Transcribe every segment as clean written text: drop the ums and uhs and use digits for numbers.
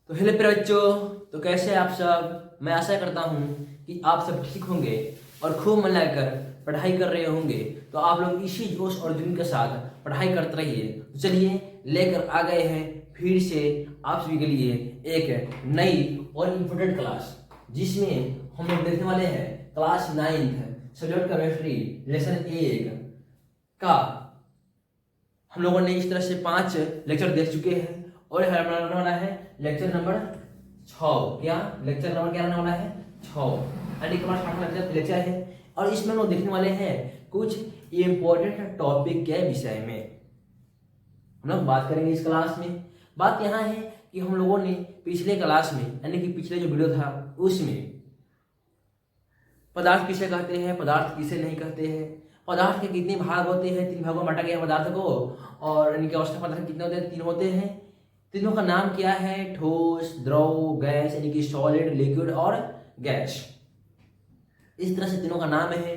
तो हेलो प्यारे बच्चों, तो कैसे हैं आप सब। मैं आशा करता हूँ कि आप सब ठीक होंगे और खूब मन लगाकर पढ़ाई कर रहे होंगे। तो आप लोग इसी जोश और जुनून के साथ पढ़ाई करते रहिए। तो चलिए लेकर आ गए हैं फिर से आप सभी के लिए एक नई और इम्पोर्टेंट क्लास, जिसमें हम लोग देखने वाले हैं class 9th subject chemistry lesson 1 का। हम लोगों ने इस तरह से 5 लेक्चर देख चुके हैं और हमारा रहने वाला है लेक्चर नंबर 6। क्या लेक्चर नंबर क्या रहने वाला है? 6 यानी कि हमारा 6वां लेक्चर है। और इसमें हम लोग देखने वाले हैं कुछ इम्पोर्टेंट टॉपिक के विषय में हम लोग बात करेंगे इस क्लास में। बात यहाँ है कि हम लोगों ने पिछले क्लास में यानी कि पिछले जो वीडियो था उसमें पदार्थ किसे कहते हैं, पदार्थ किसे नहीं कहते हैं, पदार्थ के कितने भाग होते हैं, 3 भागों में बांटा गया पदार्थ को, और इनके अवस्था पदार्थ कितने होते हैं? 3 होते हैं। तीनों का नाम क्या है? ठोस, द्रव, गैस, यानी कि सॉलिड, लिक्विड और गैस। इस तरह से तीनों का नाम है।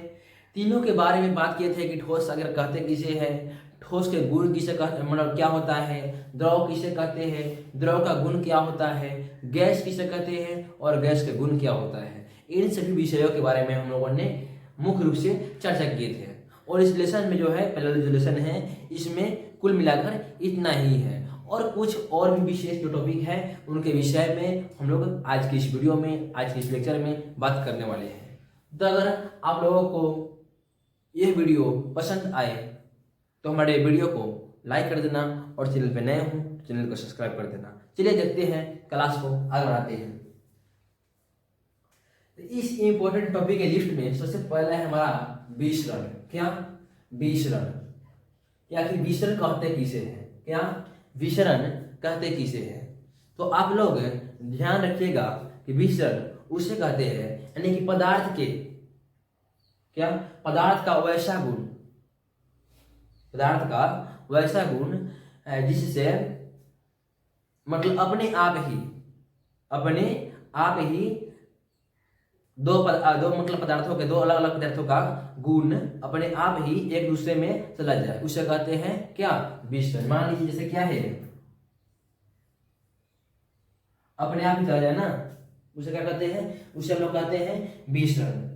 तीनों के बारे में बात किए थे कि ठोस अगर कहते किसे है, ठोस के गुण किसे कहते, मतलब क्या होता है, द्रव किसे कहते हैं, द्रव का गुण क्या होता है, गैस किसे कहते हैं और गैस के गुण क्या होता है। इन सभी विषयों के बारे में हम लोगों ने मुख्य रूप से चर्चा किए थे। और इस लेसन में जो है पहला जो लेसन है इसमें कुल मिलाकर इतना ही है। और कुछ और भी विशेष जो टॉपिक है उनके विषय में हम लोग आज की इस वीडियो में, आज के इस लेक्चर में बात करने वाले हैं। तो अगर आप लोगों को यह वीडियो पसंद आए तो हमारे वीडियो को लाइक कर देना और चैनल पे नए हो चैनल को सब्सक्राइब कर देना। चलिए देखते हैं क्लास को आगे बढ़ाते हैं। इस इंपॉर्टेंट टॉपिक के लिस्ट में सबसे पहला है हमारा विसरण। क्या? विसरण। या फिर विसरण कहते किसे है? क्या विसरण कहते किसे है? तो आप लोग ध्यान रखिएगा कि विसरण उसे कहते हैं यानी कि पदार्थ के, क्या, पदार्थ का वैसा गुण, पदार्थ का वैसा गुण जिससे मतलब अपने आप ही दो मतलब पदार्थों के, दो अलग अलग पदार्थों का गुण अपने आप ही एक दूसरे में चला जाए, उसे कहते हैं क्या? विसरण। मान लीजिए जैसे क्या है, अपने आप ही चला जाए ना, उसे क्या कहते हैं? उसे हम लोग कहते हैं विसरण।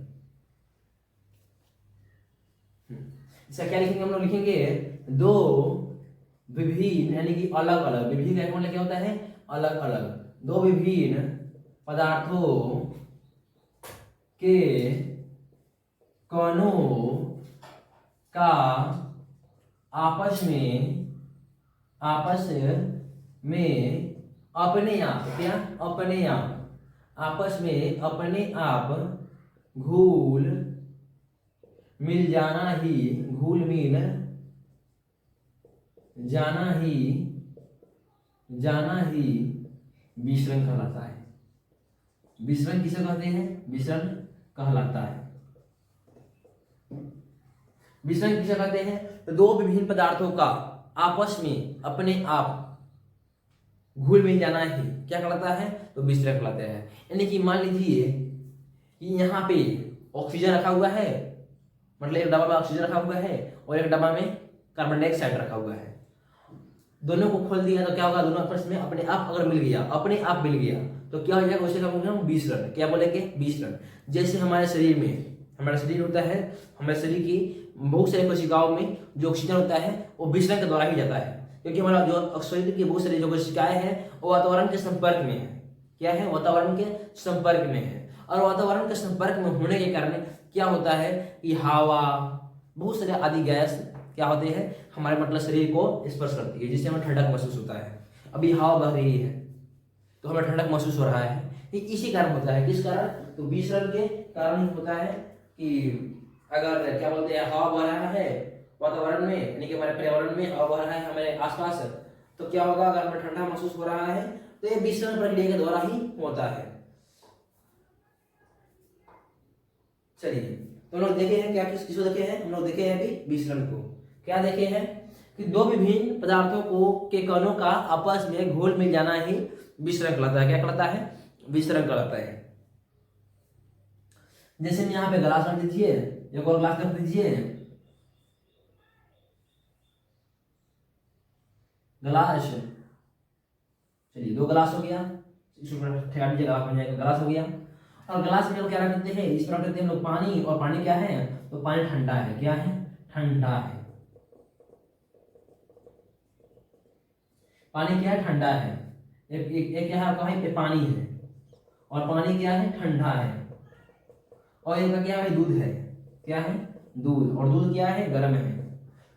इसका क्या लिखेंगे? हम लोग लिखेंगे दो विभिन्न यानी कि अलग अलग, विभिन्न का मतलब क्या होता है? अलग अलग। दो विभिन्न पदार्थों के कणों का आपस में अपने आप, क्या, अपने आप, आपस में अपने आप घुल मिल जाना ही, घुल मिल जाना ही विसरण कहलाता है। विसरण किसे कहते हैं? विसरण कहलाता है। विसरण किसे कहते हैं? तो दो विभिन्न पदार्थों का आपस में अपने आप घुल मिल जाना ही क्या कहलाता है? तो विसरण कहलाता है। यानी कि मान लीजिए कि यहाँ पे ऑक्सीजन रखा हुआ है, मतलब एक डब्बा में ऑक्सीजन रखा हुआ है और एक डब्बा में कार्बन डाइऑक्साइड रखा हुआ है। दोनों को खोल दिया तो क्या होगा? दोनों आपस में अपने आप अगर मिल गया, अपने आप मिल गया तो क्या हो जाएगा? उसे क्या बोलेंगे हम? विसरण। क्या बोलेंगे? विसरण। जैसे हमारे शरीर में, हमारा शरीर होता है, हमारे शरीर की बहुत सारी कोशिकाओं में जो ऑक्सीजन होता है वो विसरण के द्वारा ही जाता है, क्योंकि हमारा जो शरीर की बहुत सारी जो कोशिकाएं हैं वो वातावरण के संपर्क में है। क्या है? वातावरण के संपर्क में है। और वातावरण के संपर्क में होने के कारण क्या होता है कि हवा, बहुत सारे आदि गैस क्या होते हैं हमारे मतलब शरीर को स्पर्श करती है, जिससे हमें ठंडक महसूस होता है। अभी हवा बह रही है तो हमें ठंडक महसूस हो रहा है, ये इसी कारण होता है। किस कारण? तो विसरण के कारण ही होता है कि अगर क्या बोलते हैं हवा बह रहा है वातावरण में, यानी कि हमारे पर्यावरण में हवा बह रहा है हमारे आसपास, तो क्या होगा? अगर हमें ठंडा महसूस हो रहा है तो ये विसरण प्रक्रिया के द्वारा ही होता है। चलिए, तो हम लोग देखे हैं क्या, किसको देखे हैं? हम लोग देखे हैं अभी विसरण को। क्या देखे हैं? कि दो विभिन्न पदार्थों को के कणों का आपस में घुल मिल जाना ही विसरण कहलाता है। क्या कहलाता है? विसरण कहलाता है। जैसे यहाँ पे गिलास रख दीजिए, एक और गिलास रख दीजिए, गिलास, चलिए 2 गिलास हो गया, इसको ठेका दीजिएगा, बन जाएगा ग्लास हो गया। और ग्लास में लोग क्या रखते हैं, इस पर रखते हैं लोग पानी, और पानी क्या है, तो पानी ठंडा है, क्या है, ठंडा है। पानी क्या है, ठंडा है। एक क्या है आपका भाई, पानी है, और पानी क्या है, ठंडा है। और एक क्या है, दूध है, क्या है, दूध, और दूध क्या है, गर्म है।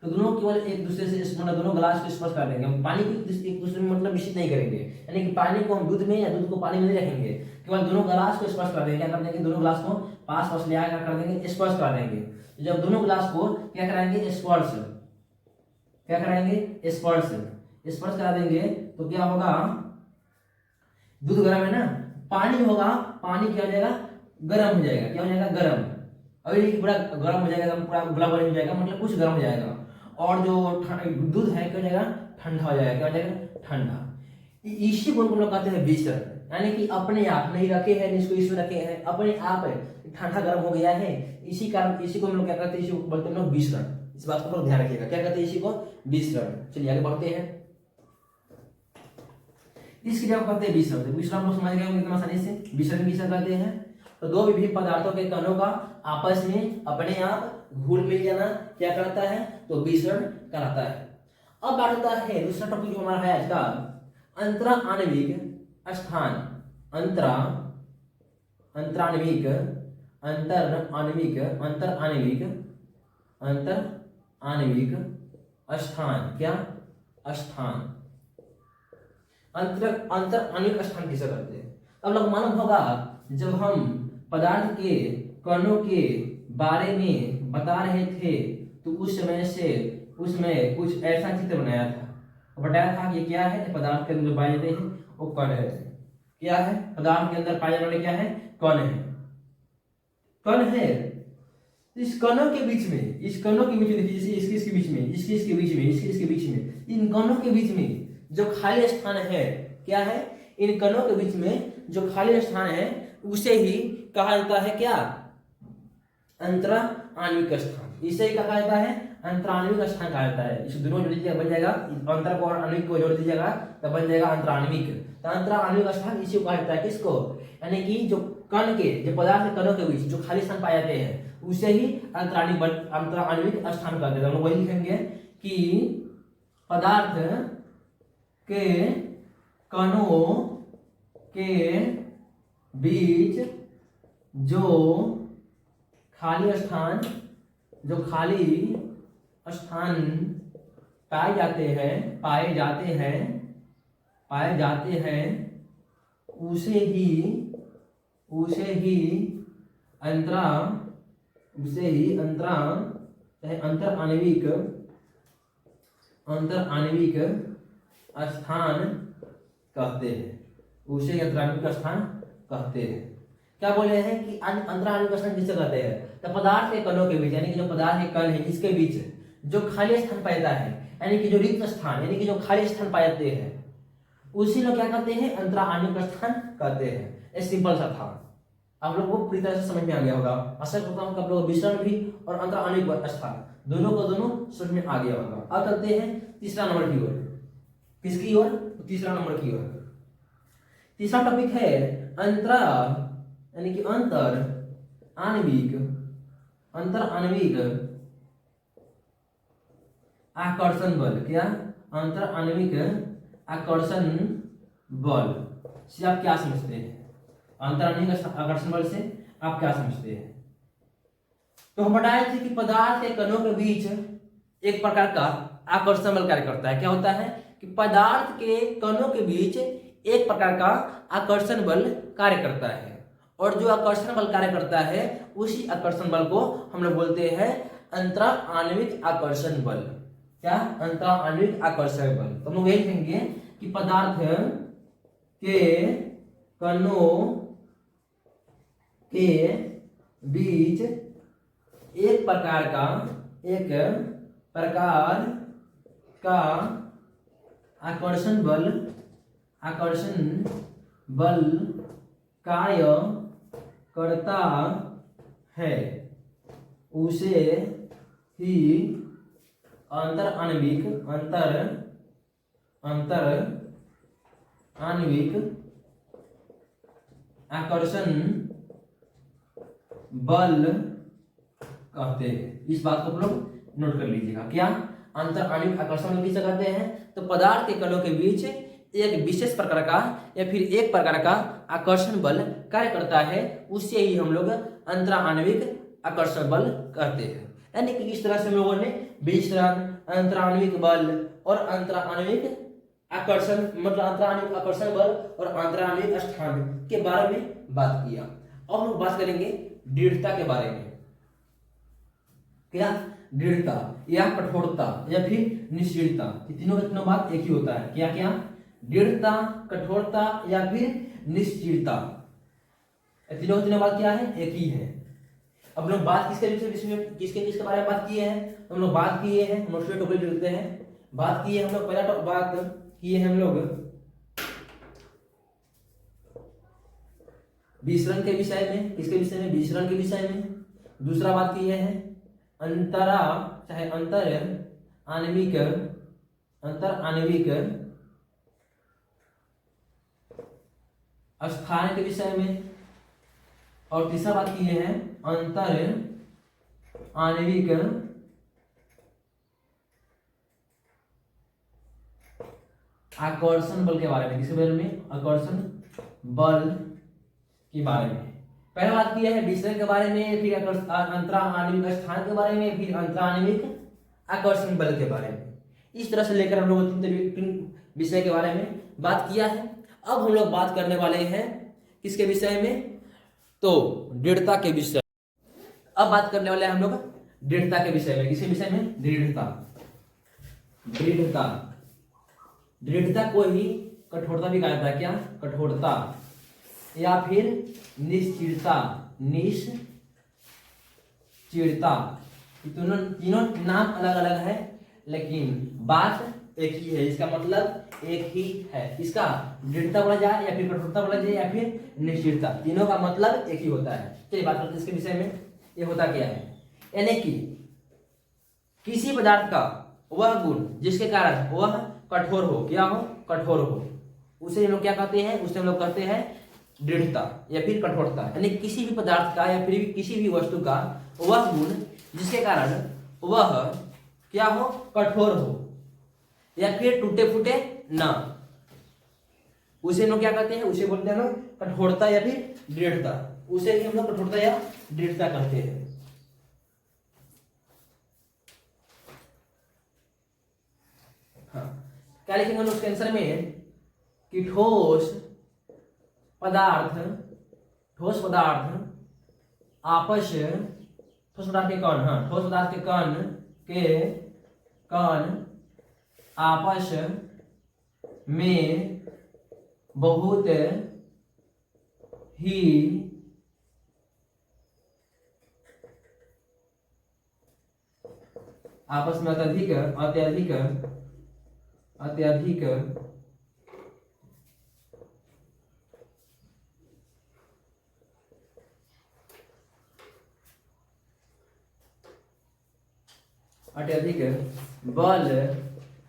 तो दोनों केवल एक दूसरे से मतलब दोनों ग्लास को स्पर्श कर देंगे, हम पानी को एक दूसरे में मतलब मिश्रित नहीं करेंगे, यानी कि पानी को हम दूध में या दूध को पानी में नहीं रखेंगे, केवल दोनों ग्लास को स्पर्श कर देंगे। क्या कर देंगे, दोनों ग्लास को पास पास ले आकर कर देंगे, स्पर्श कर देंगे। तो जब दोनों ग्लास को क्या कराएंगे, स्पर्श, क्या कराएंगे, स्पर्श, स्पर्श करा देंगे, तो क्या होगा, दूध गर्म है ना, पानी होगा, पानी क्या हो जाएगा, गर्म हो जाएगा, क्या हो जाएगा, गर्म। अभी पूरा गर्म हो जाएगा, पूरा गुलाब हो जाएगा, मतलब कुछ गर्म हो जाएगा। और जो दूध है क्या हो जाएगा, ठंडा हो जाएगा, क्या हो जाएगा, ठंडा। इसी को हम लोग कहते हैं विसरण, यानी कि अपने आप नहीं रखे हैं, इसको इसमें रखे हैं, अपने आप ठंडा गर्म हो गया है, इसी कारण इसी को हम लोग क्या कहते हैं, इसी को बोलते हैं लोग विसरण। इस बात को ध्यान रखिएगा, क्या कहते हैं, इसी को विसरण। चलिए आगे बढ़ते हैं। इस क्रिया को कहते हैं विसरण। विसरण को समझ गए होंगे एकदम आसानी से, विसरण किसे कहते हैं। तो दो विभिन्न पदार्थों के कणों का आपस में अपने आप घुल मिल जाना क्या करता है, तो विसरण कराता है। अब बात होता है दूसरा टॉपिक जो हमारा है आज का, अंतरा आणविक स्थान। अंतरा अंतराणविक अंतर आणविक अंतर आणविक अंतर आणविक स्थान, क्या, स्थान। अंतर आणविक स्थान किसे कहते हैं। अब लोग मालूम होगा, जब हम पदार्थ के कणों के बारे में बता रहे थे तो उस समय से उसमें कुछ ऐसा चित्र बनाया था, बताया था कि क्या है, पदार्थ के अंदर पाए जाते हैं वो कण है, क्या है, पदार्थ के अंदर पाए जाने वाले क्या है, कण है, कण है। इस कणों के बीच में, इस कणों के बीच में देखिए, इसके बीच में, इसके बीच में, इसके बीच में, इन कणों के बीच में जो खाली स्थान है, क्या है, इन कणों के बीच में जो खाली स्थान है उसे ही कहा जाता है क्या, अंतरा आणविक स्थान। इसे ही कहा जाता है अंतराणविक स्थान कहा जाता है। इस दोनों जोड़ दीजिएगा, बन जाएगा, अंतर को और आणविक को जोड़ दीजिएगा तो बन जाएगा अंतराणविक। तो अंतराणविक स्थान इसी को कहा जाता है, किसको, यानी कि जो कण के, जो पदार्थ के कणों के बीच जो खाली स्थान पाए जाते हैं उसे ही अंतराणविक स्थान कहते हैं। हम लोग वही लिखेंगे कि पदार्थ के कणों के बीच जो खाली स्थान पाए जाते हैं उसे ही अंतर आणविक स्थान कहते हैं, उसे अंतराणविक स्थान कहते हैं। क्या बोले हैं कि अंतराणविक स्थान किसे कहते हैं, तो पदार्थ के कणों के बीच, यानी कि जो पदार्थ के कण है इसके बीच जो खाली स्थान पाया है, यानी कि जो रिक्त स्थान, यानी कि जो खाली स्थान पाए जाते हैं उसी लोग क्या कहते हैं, अंतराणविक स्थान कहते हैं। ये सिंपल सा था, आप लोगों को पूरी तरह से समझ में आ गया होगा। आशा करता हूं कि आप लोग विसरण भी और अंतराणविक स्थान दोनों को दोनों समझ में आ गया होगा। अब चलते हैं तीसरा नंबर की ओर। किसकी ओर, तीसरा नंबर की ओर। तीसरा टॉपिक है अंतरा, यानी कि अंतर आणविक आकर्षण बल। क्या, अंतर आणविक आकर्षण बल से आप क्या समझते हैं, अंतर आणविक आकर्षण बल से आप क्या समझते हैं। तो हम बताए थे कि पदार्थ के कणों के बीच एक प्रकार का आकर्षण बल कार्य करता है। क्या होता है कि पदार्थ के कणों के बीच एक प्रकार का आकर्षण बल कार्य करता है, और जो आकर्षण बल कार्य करता है उसी आकर्षण बल को हम लोग बोलते हैं अंतरा आणविक आकर्षण बल। क्या, अंतरा आणविक आकर्षण बल। तो हम लोग यही कहेंगे कि पदार्थ के कणों के बीच एक प्रकार का आकर्षण बल कार्य करता है, उसे ही अंतर आणविक आकर्षण बल कहते हैं। इस बात को आप लोग नोट कर लीजिएगा। क्या अंतर आणविक आकर्षण बल किसे कहते हैं? तो पदार्थ के कणों के बीच एक विशेष प्रकार का या फिर एक प्रकार का आकर्षण बल कार्य करता है, उससे ही हम लोग अंतर आणविक आकर्षण बल कहते हैं। यानी कि इस तरह से हम लोगों ने विचरण, अंतर आणविक बल और अंतर आणविक आकर्षण मतलब अंतर आणविक आकर्षण बल और अंतर आणविक स्थान के बारे में बात किया। अब हम लोग बात करेंगे दृढ़ता के बारे में। क्या दृढ़ता या कठोरता या फिर निश्चिलता, ये तीनों बात एक ही होता है। क्या क्या? दृढ़ता, कठोरता या फिर निश्चिलता, तीनों बात क्या है? एक ही है। अब लोग बात किसके बारे में बात किए हैं? हम लोग बात किए हैं, हम लोग टॉपिक लिखते हैं, बात किए हम लोग पहला बात किए हम लोग विसरण के विषय में। किसके विषय में? विसरण के विषय में। दूसरा बात किए हैं अंतर आणविक स्थान के विषय में। और तीसरा बात किए हैं अंतर आणविक आकर्षण बल के बारे में। किसके बारे में? आकर्षण बल के बारे में। पहला बात किया है विसरण के बारे में, फिर अंतर आणविक स्थान के बारे में, फिर अंतर आणविक आकर्षण बल के बारे में। इस तरह से लेकर हम लोग तीन विषय के बारे में बात किया है। अब हम लोग बात करने वाले हैं किसके विषय में? तो दृढ़ता के विषय। अब बात करने वाले हैं हम लोग दृढ़ता के विषय में। किसके विषय में? दृढ़ता को ही कठोरता भी कहा जाता है। क्या? कठोरता या फिर निश्चिलता। तीनों नाम अलग अलग है लेकिन बात एक ही है। इसका मतलब एक ही है। इसका दृढ़ता बोला जाए या फिर कठोरता बोला जाए या फिर निश्चिलता, तीनों का मतलब एक ही होता है। चलिए बात करते हैं इसके विषय में। ये होता क्या है? यानी कि किसी पदार्थ का वह गुण जिसके कारण वह कठोर हो, क्या हो? कठोर हो, उसे हम लोग क्या कहते हैं? उसे हम लोग कहते हैं दृढ़ता या फिर कठोरता। यानी किसी भी पदार्थ का या फिर किसी भी वस्तु का वह गुण जिसके कारण वह क्या हो? कठोर हो या फिर टूटे फूटे ना, उसे हम लोग क्या कहते हैं? उसे बोलते हैं लोग कठोरता या फिर दृढ़ता। उसे ही हम लोग कठोरता या दृढ़ता कहते हैं। हाँ, क्या लिखेंगे उसके आंसर में कि ठोस पदार्थ आपस, ठोस पदार्थ के कण, हाँ, ठोस पदार्थ के कण आपस में बहुत ही आपस में अत्यधिक बल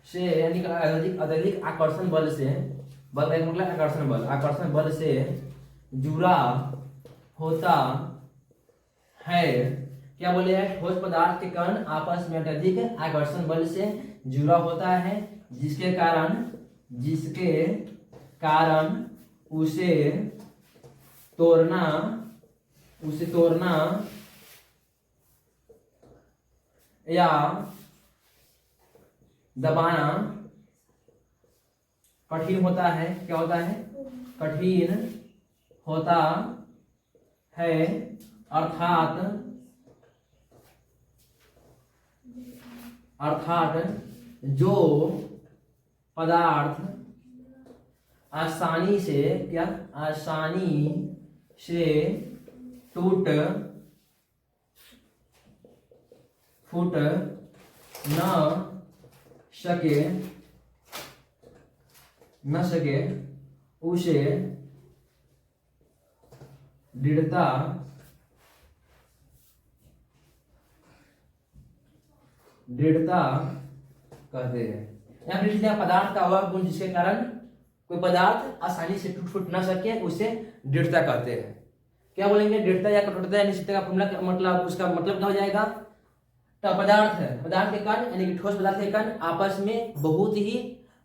से, यानी अत्यधिक आकर्षण बल से, बल का मतलब आकर्षण बल से जुड़ा होता है। क्या बोले हैं? ठोस पदार्थ के कण आपस में अत्यधिक आकर्षण बल से जुड़ा होता है, जिसके कारण उसे तोड़ना या दबाना कठिन होता है। क्या होता है? कठिन होता है। अर्थात जो पदार्थ आसानी से टूट फूट न सके उसे दृढ़ता कहते हैं। या फिर पदार्थ का वह गुण जिसके कारण कोई पदार्थ आसानी से टूट फूट ना सके उसे दृढ़ता कहते हैं। क्या बोलेंगे? दृढ़ता या कठोरता या निश्चितता का फॉर्मूला मतलब उसका मतलब क्या हो जाएगा? तो पदार्थ के कण यानी कि ठोस पदार्थ के कण आपस में बहुत ही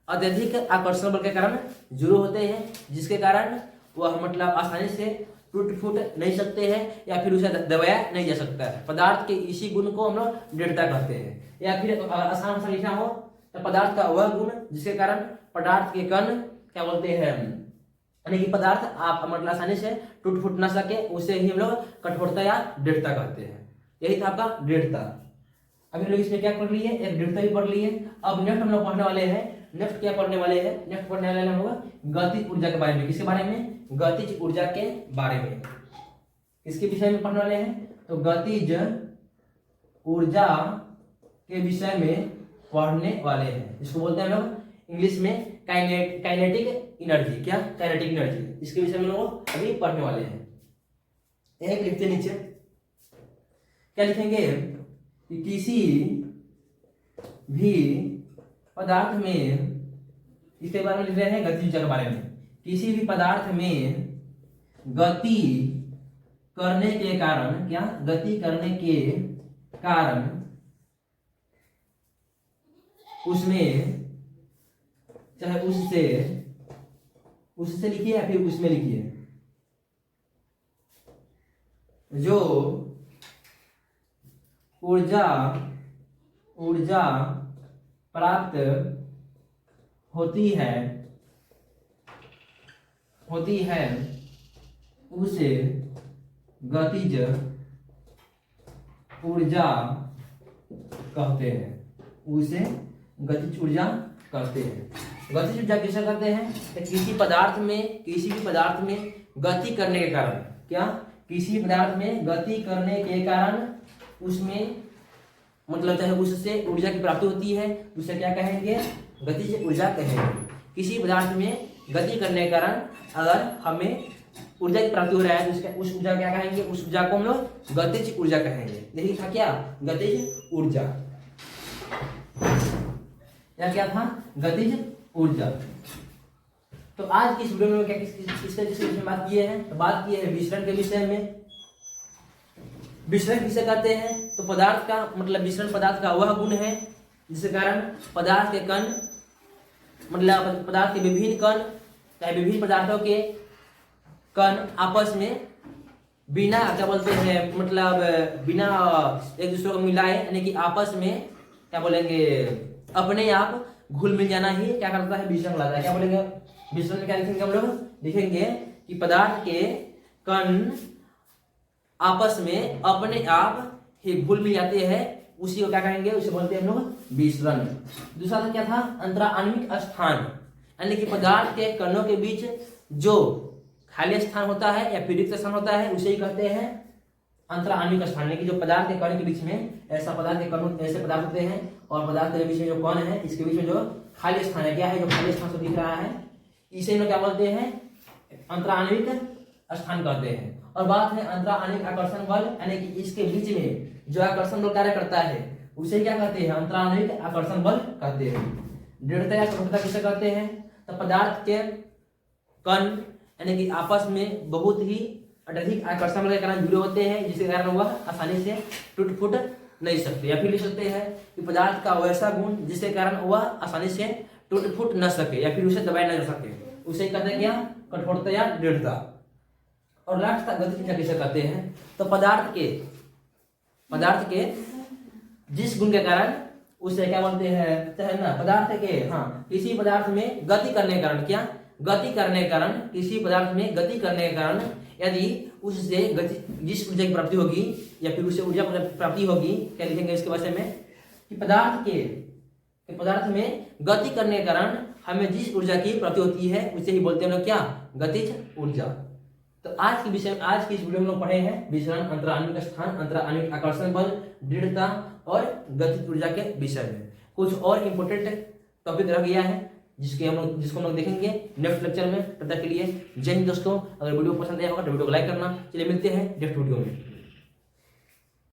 अत्यधिक आकर्षण बल के कारण जुड़े होते हैं, जिसके कारण वह मतलब आसानी से टूट फूट नहीं सकते हैं या फिर उसे दबाया नहीं जा सकता है। पदार्थ के इसी गुण को हम लोग दृढ़ता कहते हैं। या फिर आसान भाषा लिखना हो तो पदार्थ का वह गुण जिसके कारण पदार्थ के कण क्या बोलते हैं, यानी कि पदार्थ आप मतलब आसानी से टूट फूट ना सके उसे ही हम लोग कठोरता या दृढ़ता कहते हैं। यही था आपका दृढ़ता। अभी हम लोग इसमें क्या पढ़ लिए? एक दृढ़ता भी पढ़ लिए। अब नेक्स्ट हम लोग पढ़ने वाले हैं, नेक्स्ट पढ़ने वाले हैं हम लोग गतिज ऊर्जा के बारे में। किसके बारे में? गतिज ऊर्जा के बारे में। इसके विषय में पढ़ने वाले हैं, तो गतिज ऊर्जा के विषय में पढ़ने वाले हैं। इसको बोलते हैं लोग इंग्लिश में काइनेटिक एनर्जी। क्या? Kinetic energy. इसके विषय में लोग अभी पढ़ने वाले हैं। एक लिखते नीचे क्या लिखेंगे कि किसी भी पदार्थ में, इसके बारे में लिख रहे हैं गतिज ऊर्जा के बारे में। किसी भी पदार्थ में गति करने के कारण, क्या? गति करने के कारण उसमें, चाहे उससे लिखिए या फिर उसमें लिखिए, जो ऊर्जा प्राप्त होती है उसे गतिज ऊर्जा कहते हैं। उसे गतिज ऊर्जा कहते हैं। गतिज ऊर्जा किसे कहते हैं? तो किसी भी पदार्थ में गति करने के कारण, क्या? किसी पदार्थ में गति करने के कारण उसमें मतलब चाहे उससे ऊर्जा की प्राप्ति होती है, उसे क्या कहेंगे? गतिज ऊर्जा कहेंगे। किसी पदार्थ में गति करने के कारण अगर हमें ऊर्जा की प्राप्ति हो रहा है तो उस ऊर्जा क्या कहेंगे? उस ऊर्जा को हम लोग गतिज ऊर्जा कहेंगे। यही था क्या? गतिज ऊर्जा। या क्या था? गतिज ऊर्जा। तो आज की इस वीडियो में क्या किसके विषय में बात की है? तो बात की है विसरण के विषय में। विसरण किसे कहते हैं? तो पदार्थ का मतलब विसरण पदार्थ का वह गुण है जिसके कारण पदार्थ के कण मतलब पदार्थ के विभिन्न कण, चाहे विभिन्न पदार्थों के कण आपस में बिना क्या बोलते हैं मतलब बिना एक दूसरे को मिलाए, यानी कि आपस में क्या बोलेंगे अपने आप घुल मिल जाना ही क्या करता है? विसरण कहलाता है। क्या बोलेंगे? विसरण में क्या लिखेंगे हम लोग? लिखेंगे कि पदार्थ के कण आपस में अपने आप ही घुल मिल जाते हैं, उसी को क्या कहेंगे? उसे बोलते हैं हम लोग विसरण। दूसरा था क्या था? अंतराण्विक स्थान, यानी कि पदार्थ के कणों के बीच जो खाली स्थान होता है या फिर रिक्त स्थान होता है उसे ही कहते हैं अंतराण्विक स्थान। यानी कि जो पदार्थ के कण के बीच में ऐसा पदार्थ के कण ऐसे पदार्थ होते हैं और पदार्थ के बीच में जो कण है इसके बीच में जो खाली स्थान है, क्या है? जो खाली स्थान से दिख रहा है इसे लोग क्या बोलते हैं? अंतराण्विक स्थान कहते हैं। और बात है अंतराण्विक आकर्षण बल, यानी कि इसके बीच में जो आकर्षण बल कार्य करता है उसे क्या कहते हैं? अंतराण्विक आकर्षण बल कहते हैं। दृढ़ता या कठोरता किसे कहते हैं? तो पदार्थ के कण यानी कि आपस में बहुत ही अत्यधिक आकर्षण बल के कारण जुड़े होते हैं, जिसके कारण वह आसानी से टूट फूट नहीं सकते। या फिर लिख सकते हैं कि पदार्थ का वैसा गुण जिसके कारण वह आसानी से टूट फूट न सके या फिर उसे दबाया न जा सके, उसे कहते हैं क्या? कठोरता या दृढ़ता। और लास्ट तक गतिज ऊर्जा किसे कहते हैं? तो पदार्थ के जिस गुण के कारण उसे क्या बोलते हैं? चाहे ना पदार्थ के किसी पदार्थ में गति करने के कारण, क्या? गति करने के कारण, किसी पदार्थ में गति करने के कारण यदि उससे जिस ऊर्जा की प्राप्ति होगी या फिर उससे ऊर्जा प्राप्ति होगी, क्या लिखेंगे इसके विषय में? कि पदार्थ में गति करने के कारण हमें जिस ऊर्जा की प्राप्ति होती है उसे ही बोलते हैं लोग क्या? गतिज ऊर्जा। तो आज की इस वीडियो में लोग पढ़े हैं विसरण, अंतराण्विक स्थान, अंतराण्विक आकर्षण बल, दृढ़ता और गतिज ऊर्जा के विषय में। कुछ और इम्पोर्टेंट टॉपिक रह गया है जिसको हम लोग देखेंगे नेक्स्ट लेक्चर में। तब तक के लिए जय हिंद दोस्तों। अगर वीडियो पसंद आया होगा तो वीडियो को लाइक करना। चलिए मिलते हैं नेक्स्ट वीडियो में।